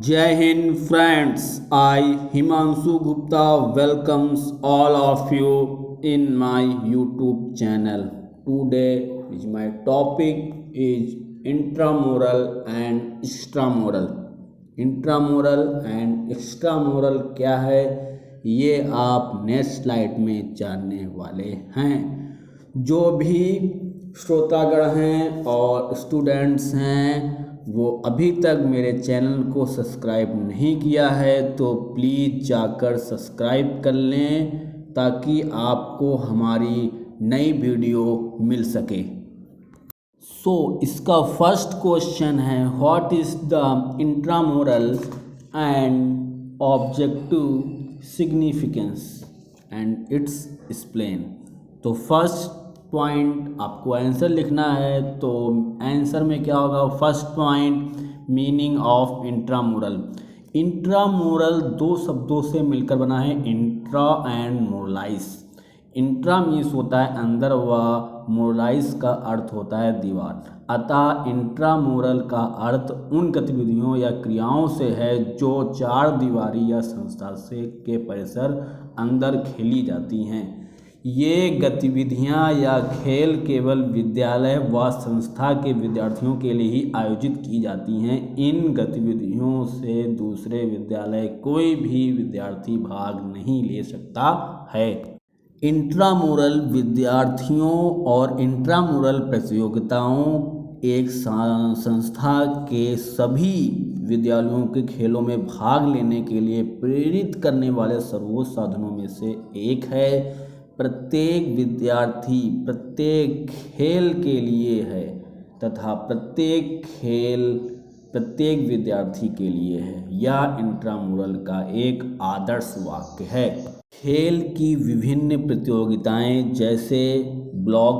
जय Hind friends, I Himanshu Gupta welcomes all of you in my YouTube channel. Today my topic is intramural and extramural. Intramural and extramural क्या है ये आप next slide में जानने वाले हैं। जो भी श्रोतागण हैं और स्टूडेंट्स हैं वो अभी तक मेरे चैनल को सब्सक्राइब नहीं किया है तो प्लीज़ जाकर सब्सक्राइब कर लें ताकि आपको हमारी नई वीडियो मिल सके। इसका फर्स्ट क्वेश्चन है what is the intramural and objective significance and its explain. तो फर्स्ट पॉइंट आपको आंसर लिखना है, तो आंसर में क्या होगा? First point meaning of intramural. Intramural दो शब्दों से मिलकर बना है, intra and moralise. Intra means होता है अंदर व मोरलाइज का अर्थ होता है दीवार। अतः इंट्रामोरल का अर्थ उन गतिविधियों या क्रियाओं से है जो चार दीवारी या संस्था से के परिसर अंदर खेली जाती हैं। ये गतिविधियां या खेल केवल विद्यालय व संस्था के विद्यार्थियों के लिए ही आयोजित की जाती हैं। इन गतिविधियों से दूसरे विद्यालय कोई भी विद्यार्थी भाग नहीं ले सकता है। इंट्रामुरल विद्यार्थियों और इंट्रामुरल प्रतियोगिताओं एक संस्था के सभी विद्यालयों के खेलों में भाग लेने के लिए प्रेरित करने वाले सर्वोच्च साधनों में से एक है। प्रत्येक विद्यार्थी प्रत्येक खेल के लिए है तथा प्रत्येक खेल प्रत्येक विद्यार्थी के लिए है। यह इंट्रामुरल का एक आदर्श वाक्य है। खेल की विभिन्न प्रतियोगिताएं जैसे block,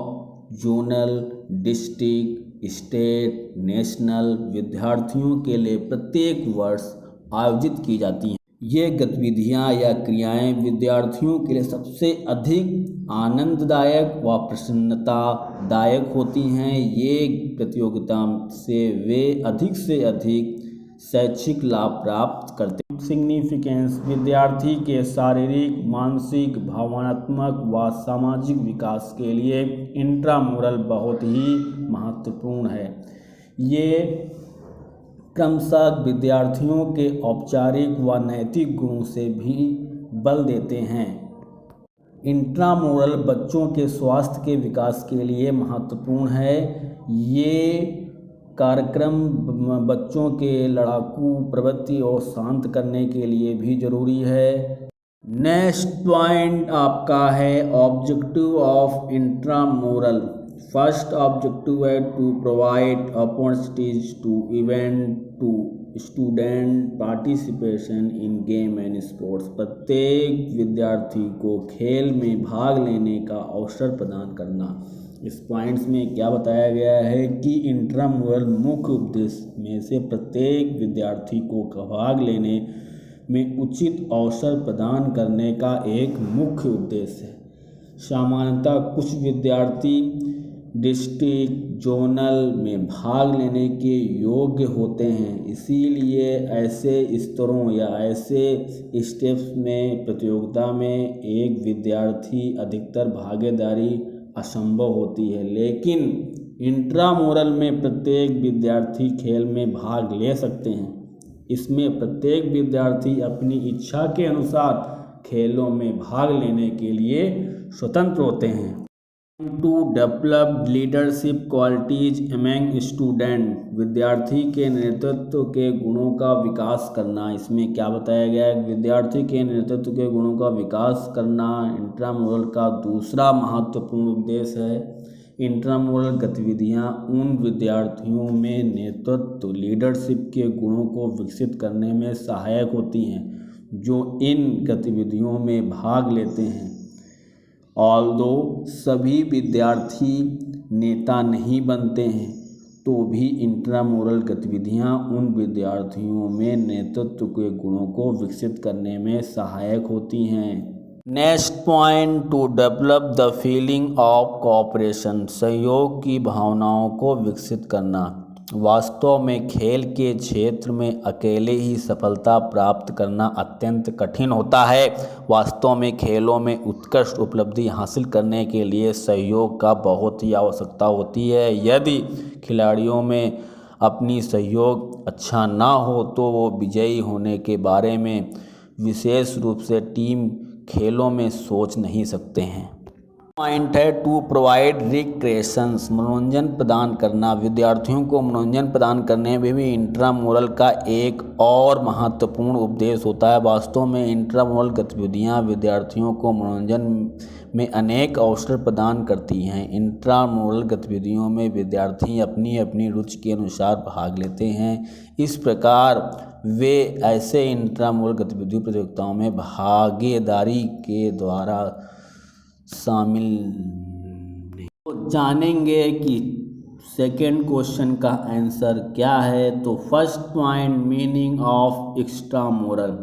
zonal, district, state, national विद्यार्थियों के लिए प्रत्येक वर्ष आयोजित की जाती हैं। ये गतिविधियां या क्रियाएं विद्यार्थियों के लिए सबसे अधिक आनंददायक व प्रसन्नतादायक होती हैं। ये प्रतियोगिता से अधिक शैक्षिक लाभ प्राप्त करते हैं। सिग्निफिकेंस विद्यार्थी के शारीरिक, मानसिक, भावनात्मक व सामाजिक विकास के लिए इंट्रामुरल बहुत ही महत्वपूर्ण है। ये क्रमशः विद्यार्थियों के औपचारिक व नैतिक गुणों से भी बल देते हैं। इंट्रामुरल बच्चों के स्वास्थ्य के विकास के लिए महत्वपूर्ण है। ये कार्यक्रम बच्चों के लड़ाकू प्रवृत्ति और शांत करने के लिए भी जरूरी है। नेक्स्ट पॉइंट आपका है objective of intramural. First objective है to provide opportunities to event to student participation in game and sports. प्रत्येक विद्यार्थी को खेल में भाग लेने का अवसर प्रदान करना। इस पॉइंट्स में क्या बताया गया है कि इंट्रामुरल मुख्य उद्देश्य में से प्रत्येक विद्यार्थी को भाग लेने में उचित अवसर प्रदान करने का एक मुख्य उद्देश्य है। सामान्यतः कुछ विद्यार्थी डिस्ट्रिक्ट, जोनल में भाग लेने के योग्य होते हैं, इसीलिए ऐसे स्तरों या ऐसे स्टेप्स में प्रतियोगिता में एक विद्यार्थी अधिकतर भागीदारी असंभव होती है। लेकिन इंट्रामुरल में प्रत्येक विद्यार्थी खेल में भाग ले सकते हैं। इसमें प्रत्येक विद्यार्थी अपनी इच्छा के अनुसार खेलों में भाग लेने के लिए स्वतंत्र होते हैं। To develop leadership qualities among student विद्यार्थी के नेतृत्व के गुणों का विकास करना। इसमें क्या बताया गया है? विद्यार्थी के नेतृत्व के गुणों का विकास करना इंट्रामुरल का दूसरा महत्वपूर्ण उद्देश्य है। इंट्रामुरल गतिविधियां उन विद्यार्थियों में नेतृत्व लीडरशिप के गुणों को विकसित करने में सहायक होती हैं जो इन गतिविधियों में भाग लेते हैं। ऑल्दो सभी विद्यार्थी नेता नहीं बनते हैं तो भी इंट्रामुरल गतिविधियां उन विद्यार्थियों में नेतृत्व के गुणों को विकसित करने में सहायक होती हैं। Next point two develop the feeling of cooperation सहयोग की भावनाओं को विकसित करना। वास्तव में खेल के क्षेत्र में अकेले ही सफलता प्राप्त करना अत्यंत कठिन होता है। वास्तव में खेलों में उत्कृष्ट उपलब्धि हासिल करने के लिए सहयोग का बहुत ही आवश्यकता होती है। यदि खिलाड़ियों में अपनी सहयोग अच्छा ना हो तो वो विजयी होने के बारे में विशेष रूप से टीम खेलों में सोच नहीं सकते हैं। पॉइंट है टू प्रोवाइड रिक्रिएशंस, मनोरंजन प्रदान करना। विद्यार्थियों को मनोरंजन प्रदान करने में भी इंट्रामुरल का एक और महत्वपूर्ण उपदेश होता है। वास्तव में इंट्रामुरल गतिविधियां विद्यार्थियों को मनोरंजन में अनेक अवसर प्रदान करती हैं। इंट्रामुरल गतिविधियों में विद्यार्थी अपनी अपनी रुचि के अनुसार भाग लेते हैं। इस प्रकार वे ऐसे इंट्रामुरल गतिविधियों प्रतियोगिताओं में भागीदारी के द्वारा शामिल तो जानेंगे कि सेकेंड क्वेश्चन का आंसर क्या है। तो फर्स्ट पॉइंट, मीनिंग ऑफ एक्स्ट्रामुरल।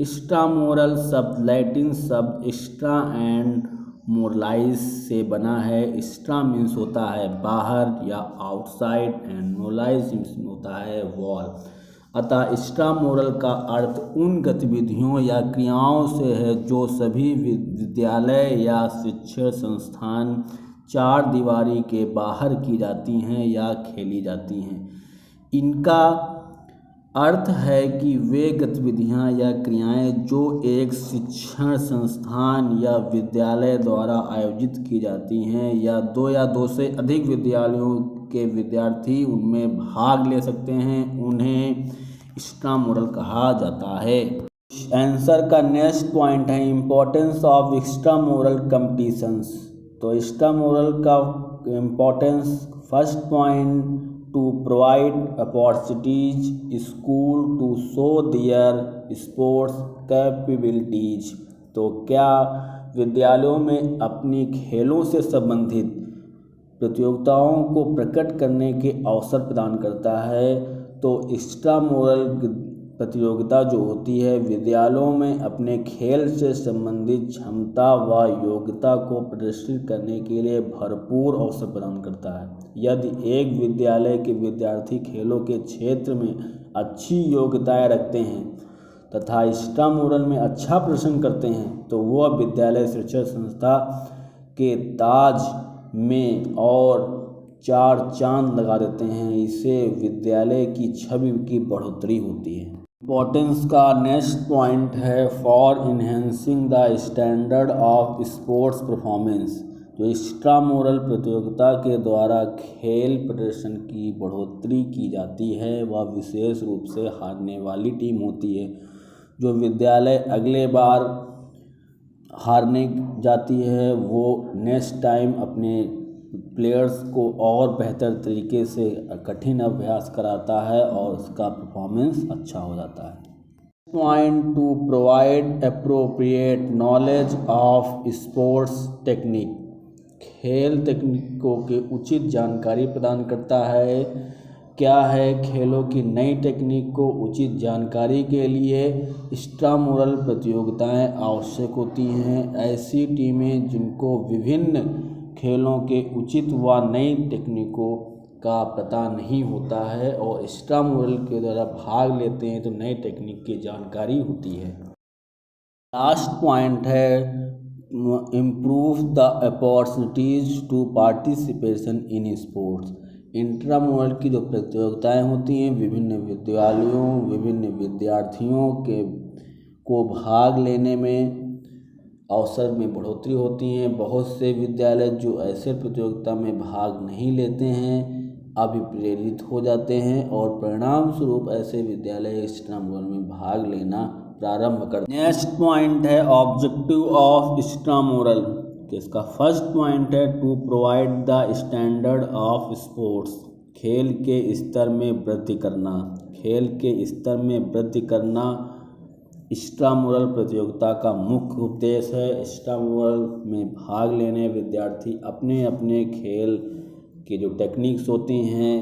एक्स्ट्रामुरल शब्द लैटिन शब्द एक्स्ट्रा एंड मोरलाइज से बना है। एक्स्ट्रा मीन्स होता है बाहर या आउटसाइड एंड मोरलाइज मीन्स होता है वॉल। अतः एक्स्ट्रामुरल का अर्थ उन गतिविधियों या क्रियाओं से है जो सभी विद्यालय या शिक्षण संस्थान चार दीवारी के बाहर की जाती हैं या खेली जाती हैं। इनका अर्थ है कि वे गतिविधियां या क्रियाएं जो एक शिक्षण संस्थान या विद्यालय द्वारा आयोजित की जाती हैं या दो से अधिक विद्यालयों के विद्यार्थी उनमें भाग ले सकते हैं, उन्हें एक्स्ट्रामुरल कहा जाता है। आंसर का नेक्स्ट पॉइंट है इम्पोर्टेंस ऑफ एक्स्ट्रामुरल कंपटीशंस। तो एक्स्ट्रामुरल का importance, first point, to provide opportunities school to show their sports capabilities. तो क्या विद्यालयों में अपनी खेलों से संबंधित प्रतियोगिताओं को प्रकट करने के अवसर प्रदान करता है। तो एक्स्ट्रामुरल प्रतियोगिता जो होती है विद्यालयों में अपने खेल से संबंधित क्षमता व योग्यता को प्रदर्शित करने के लिए भरपूर अवसर प्रदान करता है। यदि एक विद्यालय के विद्यार्थी खेलों के क्षेत्र में अच्छी योग्यताएं रखते हैं तथा एक्स्ट्रामुरल में अच्छा प्रदर्शन करते हैं तो वह विद्यालय शिक्षण संस्था के ताज में और चार चांद लगा देते हैं। इससे विद्यालय की छवि की बढ़ोतरी होती है। इम्पोर्टेंस का नेक्स्ट पॉइंट है for enhancing the standard of sports performance. जो एक्स्ट्रामुरल प्रतियोगिता के द्वारा खेल प्रदर्शन की बढ़ोतरी की जाती है वह विशेष रूप से हारने वाली टीम होती है। जो विद्यालय अगले बार हारने जाती है वो नेक्स्ट टाइम अपने प्लेयर्स को और बेहतर तरीके से कठिन अभ्यास कराता है और उसका परफॉर्मेंस अच्छा हो जाता है। Point, to provide appropriate knowledge of sports technique. खेल तकनीकों के उचित जानकारी प्रदान करता है। क्या है, खेलों की नई टेक्निक को उचित जानकारी के लिए एक्स्ट्रामुरल प्रतियोगिताएं आवश्यक होती हैं। ऐसी टीमें जिनको विभिन्न खेलों के उचित व नई तकनीकों का पता नहीं होता है और एक्स्ट्रामुरल के द्वारा भाग लेते हैं तो नई टेक्निक की जानकारी होती है। लास्ट पॉइंट है improve the opportunities to participation in sports. Intramural की जो प्रतियोगिताएं होती हैं विभिन्न विद्यालयों विभिन्न विद्यार्थियों को भाग लेने में अवसर में बढ़ोतरी होती हैं। बहुत से विद्यालय जो ऐसे प्रतियोगिता में भाग नहीं लेते हैं अभिप्रेरित हो जाते हैं और परिणाम स्वरूप ऐसे विद्यालय एक्स्ट्रामुरल में भाग लेना प्रारंभ करते हैं। नेक्स्ट पॉइंट है ऑब्जेक्टिव ऑफ एक्स्ट्रामुरल। इसका फर्स्ट पॉइंट है to provide the standard of sports. खेल के स्तर में वृद्धि करना। खेल के स्तर में वृद्धि करना एक्स्ट्रामुरल प्रतियोगिता का मुख्य उद्देश्य है। एक्स्ट्रामुरल में भाग लेने विद्यार्थी अपने अपने खेल के जो टेक्निक्स होती हैं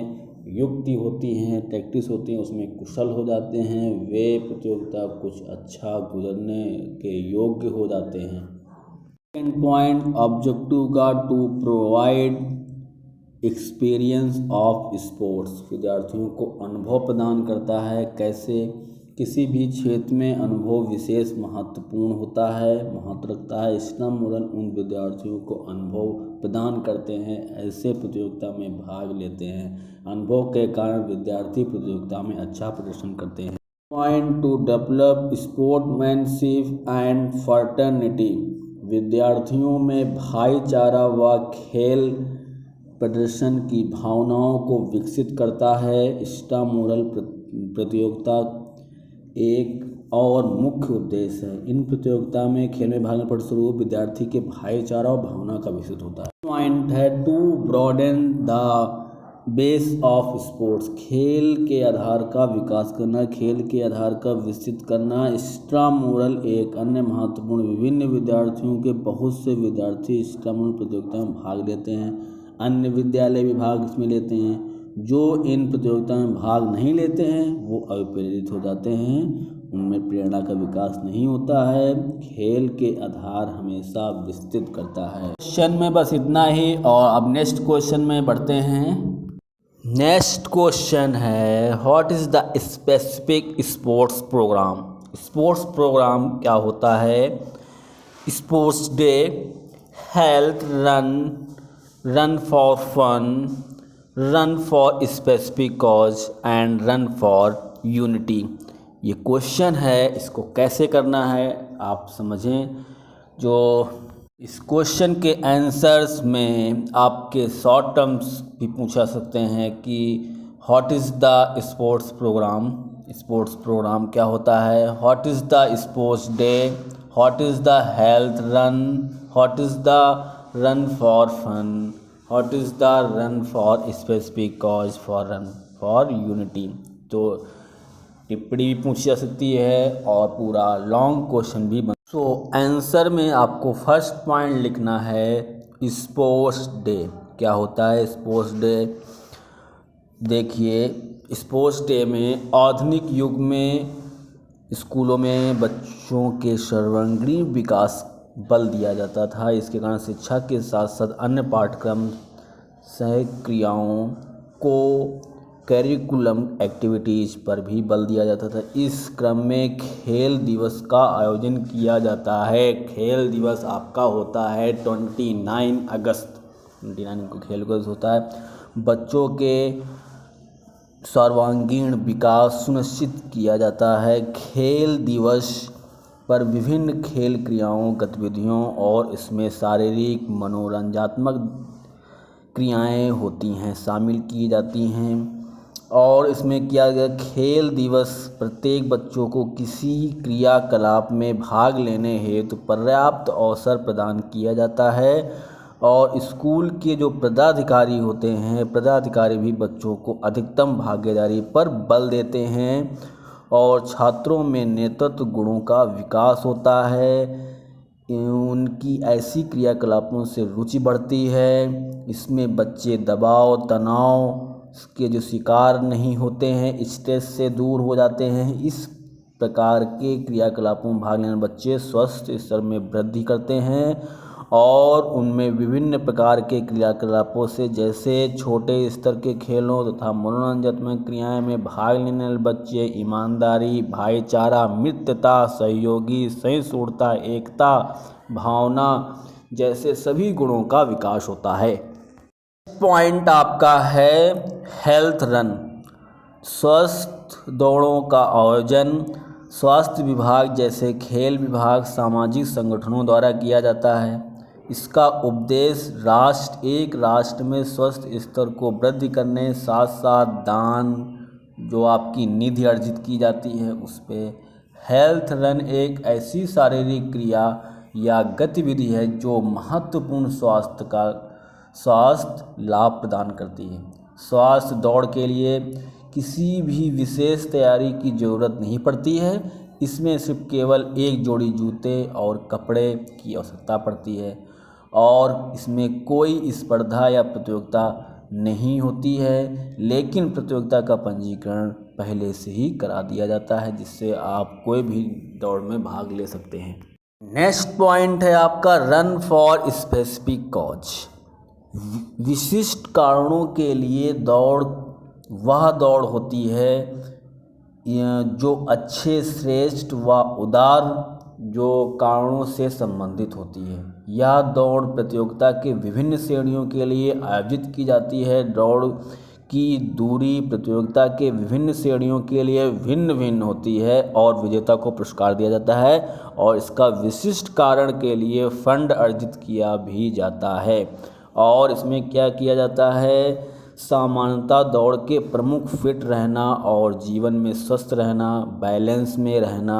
युक्ति होती हैं प्रैक्टिस होती हैं उसमें कुशल हो जाते हैं। वे प्रतियोगिता कुछ अच्छा गुजरने के योग्य हो जाते हैं। सेकेंड पॉइंट ऑब्जेक्टिव का to provide experience of sports विद्यार्थियों को अनुभव प्रदान करता है। कैसे? किसी भी क्षेत्र में अनुभव विशेष महत्वपूर्ण होता है, महत्व रखता है। एक्स्ट्रामुरल उन विद्यार्थियों को अनुभव प्रदान करते हैं, ऐसे प्रतियोगिता में भाग लेते हैं। अनुभव के कारण विद्यार्थी प्रतियोगिता में अच्छा प्रदर्शन करते हैं। Point two develop sportsmanship and fraternity विद्यार्थियों में भाईचारा व खेल प्रदर्शन की भावनाओं को विकसित करता है। एक्स्ट्रामुरल प्रतियोगिता एक और मुख्य उद्देश्य है। इन प्रतियोगिता में खेल में भाग लेने फलस्वरूप विद्यार्थी के भाईचारा और भावना का विकसित होता है। पॉइंट है to broaden the base of sports खेल के आधार का विकास करना, खेल के आधार का विकसित करना। एक्स्ट्रामुरल एक अन्य महत्वपूर्ण विभिन्न विद्यार्थियों के बहुत से विद्यार्थी एक्स्ट्रामुरल प्रतियोगिता में भाग लेते हैं। अन्य विद्यालय भी भाग इसमें लेते हैं। जो इन प्रतियोगिता में भाग नहीं लेते हैं वो अप्रेरित हो जाते हैं, उनमें प्रेरणा का विकास नहीं होता है। खेल के आधार हमेशा विस्तृत करता है। क्वेश्चन में बस इतना ही और अब नेक्स्ट क्वेश्चन में बढ़ते हैं। नेक्स्ट क्वेश्चन है what is the specific sports program. Sports program क्या होता है? Sports day, health run for fun, run for specific cause and run for unity. ये क्वेश्चन है, इसको कैसे करना है आप समझें। जो इस क्वेश्चन के आंसर्स में आपके शॉर्ट टर्म्स भी पूछा सकते हैं कि what is the sports program, sports program क्या होता है, what is the sports day, what is the health run, what is the run for fun, what is the run for specific cause for run for unity. तो टिप्पणी भी पूछी जा सकती है और पूरा लॉन्ग क्वेश्चन भी बन। सो आंसर में आपको फर्स्ट पॉइंट लिखना है स्पोर्ट्स डे। क्या होता है स्पोर्ट्स डे? देखिए, स्पोर्ट्स डे में आधुनिक युग में स्कूलों में बच्चों के सर्वांगीण विकास बल दिया जाता था। इसके कारण शिक्षा के साथ साथ अन्य पाठ्यक्रम सहक्रियाओं को करिकुलम एक्टिविटीज़ पर भी बल दिया जाता था। इस क्रम में खेल दिवस का आयोजन किया जाता है। खेल दिवस आपका होता है 29 अगस्त, 29 को खेल दिवस होता है। बच्चों के सर्वांगीण विकास सुनिश्चित किया जाता है। खेल दिवस पर विभिन्न खेल क्रियाओं, गतिविधियों और इसमें शारीरिक मनोरंजनात्मक क्रियाएं होती हैं, शामिल की जाती हैं। और इसमें किया गया खेल दिवस प्रत्येक बच्चों को किसी क्रियाकलाप में भाग लेने हेतु पर्याप्त अवसर प्रदान किया जाता है। और स्कूल के जो पदाधिकारी होते हैं, पदाधिकारी भी बच्चों को अधिकतम भागीदारी पर बल देते हैं और छात्रों में नेतृत्व गुणों का विकास होता है। उनकी ऐसी क्रियाकलापों से रुचि बढ़ती है। इसमें बच्चे दबाव, तनाव के जो शिकार नहीं होते हैं, स्ट्रेस से दूर हो जाते हैं। इस प्रकार के क्रियाकलापों में भाग लेने बच्चे स्वस्थ स्तर में वृद्धि करते हैं और उनमें विभिन्न प्रकार के क्रियाकलापों से जैसे छोटे स्तर के खेलों तथा मनोरंजनात्मक क्रियाएं में भाग लेने वाले बच्चे ईमानदारी, भाईचारा, मित्रता, सहयोगी, सहिष्णुता, एकता भावना जैसे सभी गुणों का विकास होता है। पॉइंट आपका है हेल्थ रन, स्वस्थ दौड़ों का आयोजन स्वास्थ्य विभाग जैसे खेल विभाग, सामाजिक संगठनों द्वारा किया जाता है। इसका उद्देश्य एक राष्ट्र में स्वास्थ्य स्तर को वृद्धि करने साथ साथ दान जो आपकी निधि अर्जित की जाती है उस पर। हेल्थ रन एक ऐसी शारीरिक क्रिया या गतिविधि है जो महत्वपूर्ण स्वास्थ्य लाभ प्रदान करती है। स्वास्थ्य दौड़ के लिए किसी भी विशेष तैयारी की ज़रूरत नहीं पड़ती है। इसमें सिर्फ केवल एक जोड़ी जूते और कपड़े की आवश्यकता पड़ती है और इसमें कोई स्पर्धा या प्रतियोगिता नहीं होती है, लेकिन प्रतियोगिता का पंजीकरण पहले से ही करा दिया जाता है जिससे आप कोई भी दौड़ में भाग ले सकते हैं। नेक्स्ट पॉइंट है आपका रन फॉर स्पेसिफिक कॉज। विशिष्ट कारणों के लिए दौड़ वह दौड़ होती है जो अच्छे, श्रेष्ठ व उदार जो कारणों से संबंधित होती है। यह दौड़ प्रतियोगिता के विभिन्न श्रेणियों के लिए आयोजित की जाती है। दौड़ की दूरी प्रतियोगिता के विभिन्न श्रेणियों के लिए भिन्न भिन्न होती है और विजेता को पुरस्कार दिया जाता है और इसका विशिष्ट कारण के लिए फंड अर्जित किया भी जाता है। और इसमें क्या किया जाता है, सामान्यतः दौड़ के प्रमुख फिट रहना और जीवन में स्वस्थ रहना, बैलेंस में रहना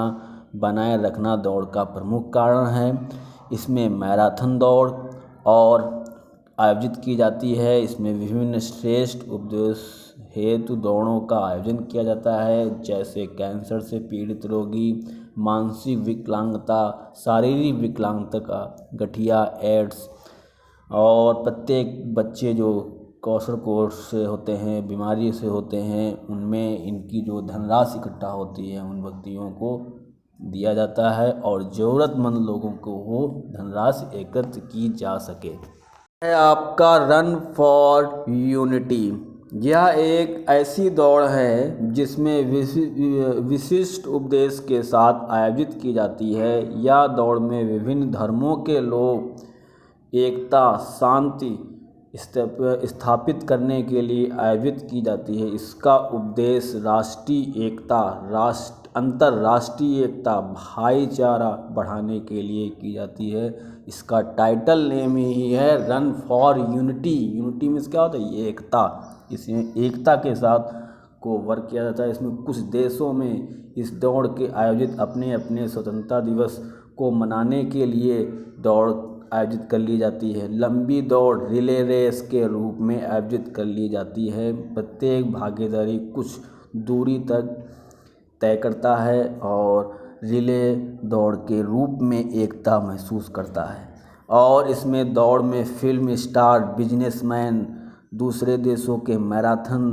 बनाए रखना दौड़ का प्रमुख कारण है। इसमें मैराथन दौड़ और आयोजित की जाती है। इसमें विभिन्न श्रेष्ठ उद्देश्य हेतु दौड़ों का आयोजन किया जाता है, जैसे कैंसर से पीड़ित रोगी, मानसिक विकलांगता, शारीरिक विकलांगता, गठिया, एड्स और प्रत्येक बच्चे जो कौशल कोर्स से होते हैं, बीमारी से होते हैं, उनमें इनकी जो धनराशि इकट्ठा होती है उन व्यक्तियों को दिया जाता है और ज़रूरतमंद लोगों को वो धनराशि एकत्र की जा सके। है आपका रन फॉर यूनिटी। यह एक ऐसी दौड़ है जिसमें विशिष्ट उद्देश्य के साथ आयोजित की जाती है। यह दौड़ में विभिन्न धर्मों के लोग एकता, शांति स्थापित करने के लिए आयोजित की जाती है। इसका उद्देश्य राष्ट्रीय एकता, अंतर्राष्ट्रीय एकता, भाईचारा बढ़ाने के लिए की जाती है। इसका टाइटल नेम ही है run for unity. Unity means क्या होता है, एकता। इसमें एकता के साथ को वर्क किया जाता है। इसमें कुछ देशों में इस दौड़ के आयोजित अपने अपने स्वतंत्रता दिवस को मनाने के लिए दौड़ आयोजित कर ली जाती है। लंबी दौड़ रिले रेस के रूप में आयोजित कर ली जाती है। प्रत्येक भागीदारी कुछ दूरी तक तय करता है और रिले दौड़ के रूप में एकता महसूस करता है। और इसमें दौड़ में फिल्म स्टार, बिजनेसमैन, दूसरे देशों के मैराथन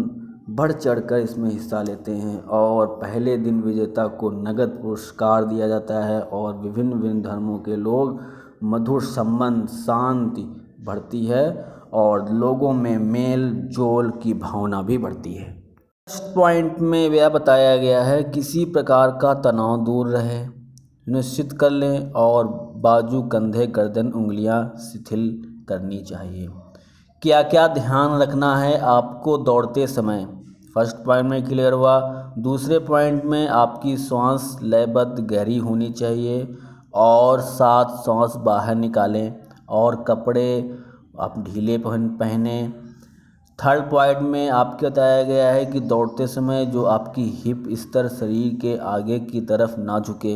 बढ़ चढ़कर इसमें हिस्सा लेते हैं और पहले दिन विजेता को नगद पुरस्कार दिया जाता है और विभिन्न विभिन्न धर्मों के लोग मधुर संबंध, शांति बढ़ती है और लोगों में मेल जोल की भावना भी बढ़ती है। फर्स्ट पॉइंट में यह बताया गया है किसी प्रकार का तनाव दूर रहे, निश्चित कर लें और बाजू, कंधे, गर्दन, उंगलियां शिथिल करनी चाहिए। क्या क्या ध्यान रखना है आपको दौड़ते समय, फर्स्ट पॉइंट में क्लियर हुआ। दूसरे पॉइंट में आपकी सांस लयबद्ध गहरी होनी चाहिए और 7 सांस बाहर निकालें और कपड़े आप ढीले पहने। थर्ड पॉइंट में आपको बताया गया है कि दौड़ते समय जो आपकी हिप स्तर शरीर के आगे की तरफ ना झुके।